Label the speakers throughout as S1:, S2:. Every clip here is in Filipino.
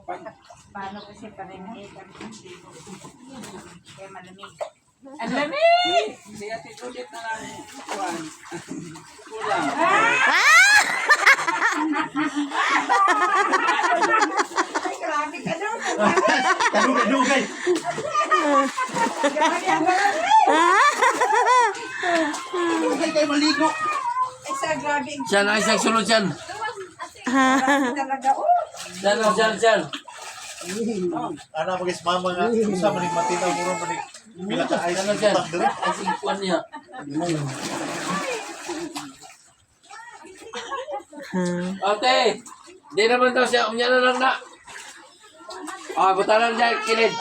S1: Paano kasi parinhit? Kaya malamig. Ang lamig!
S2: Siya titulit na lang. Kuhan. Kulang.
S1: Ay, grabe ka daw.
S3: Kadugay. Kadugay kayo maligo.
S1: Ay, sa grabe.
S2: Siyan ay sunod siyan.
S1: Grabe talaga.
S2: Siyan.
S3: Ana magis mama nga usa man matinaw muro man bila ka ay
S2: Siyan siyan.
S3: utang diri.
S2: Ay singkuan niya. Ate, di naman daw siya. Umya na lang na. Butalan dyan, kilid.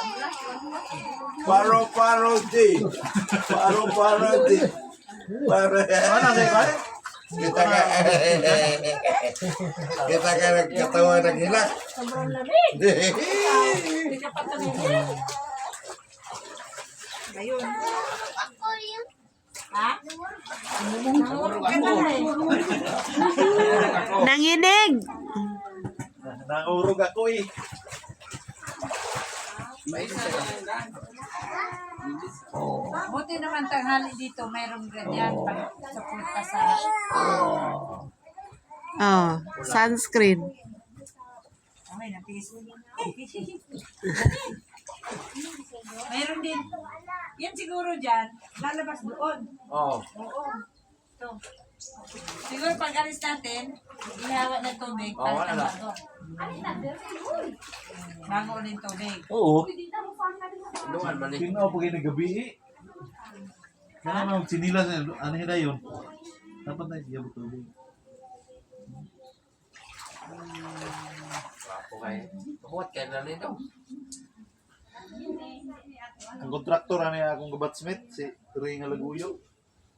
S4: Paro di.
S3: Ana say ka?
S4: Kita ka nagkatawa ng hilak.
S1: Sobrang lamig. Hindi ka pa tumingin. Ayun. Ha? Nangurog ka na eh.
S5: Nanginig.
S3: Nangurog ako eh.
S1: Buti naman tanghali dito, mayroong ganyan pag suporta sa...
S5: Oh, sunscreen.
S1: Okay, napis. Mayroon din. Yan siguro dyan, lalabas doon.
S2: Oo.
S1: Oo. Ito. Siguro pag alis natin, ihawa ng tubig,
S2: Oo, wala na.
S1: bago. Bago ulit tubig.
S3: Oo.
S2: Doon, mali.
S3: Tingnan po kayo gabi eh. Kaya naman sinilas ano nila yun. Dapat na iya betul.
S2: Ako kayo. Buhat kayo na rin daw.
S3: Ang kontraktor ano yung akong gabatsmith si Ring Alaguyo.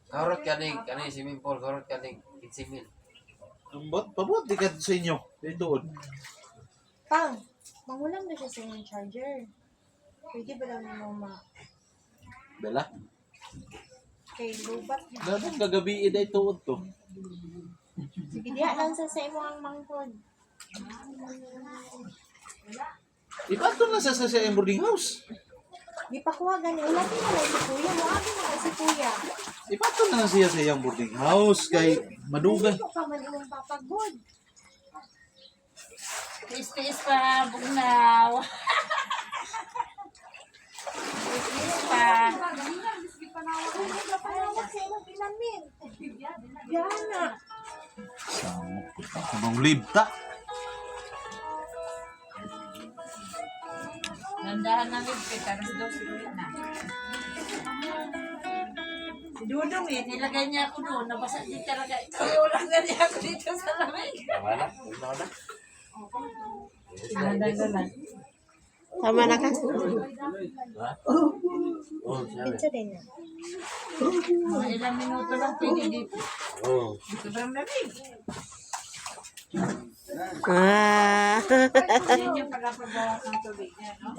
S2: Karot kaning swimming pool, karot kaning 15,000.
S3: Ang pabuhat di ka sa inyo. Doon.
S6: Pang, mangulam na siya sa inyong charger. Pwede ba lang mo
S3: Bela.
S6: kay lubat?
S3: Ganun gagabi ida tuod to.
S6: Sige, diya lang sa imo ang mangkod.
S3: Ibato na sa boarding house.
S6: Di pa kuha gani. Wala din na si kuya. Muagi na si kuya.
S3: Ibato na siya sa iyang boarding house kay madugay.
S6: Hindi ko pa man imong papagod.
S1: Tiis-tiis pa, bugnaw. Tiis pa.
S6: Hindi ka pa nawag sa imong pinamin. Yan na.
S3: Sabang libta.
S1: Nandahan namin, pitaras daw si Kuya na. Si Dudong eh, nilagay niya ako doon, nabasa din talaga. Iulang na niya ako dito sa lamig.
S2: Wala, wala.
S1: Nandahan.
S5: Tama na ka.
S2: Ha? Oh, sabi.
S6: Pizza din na.
S1: Mga ilang minuto lang pwede dito.
S2: Oh.
S1: Sobrang lamig.
S5: Ah.
S1: Yan yung pagkapabawas ng tubig niya, no?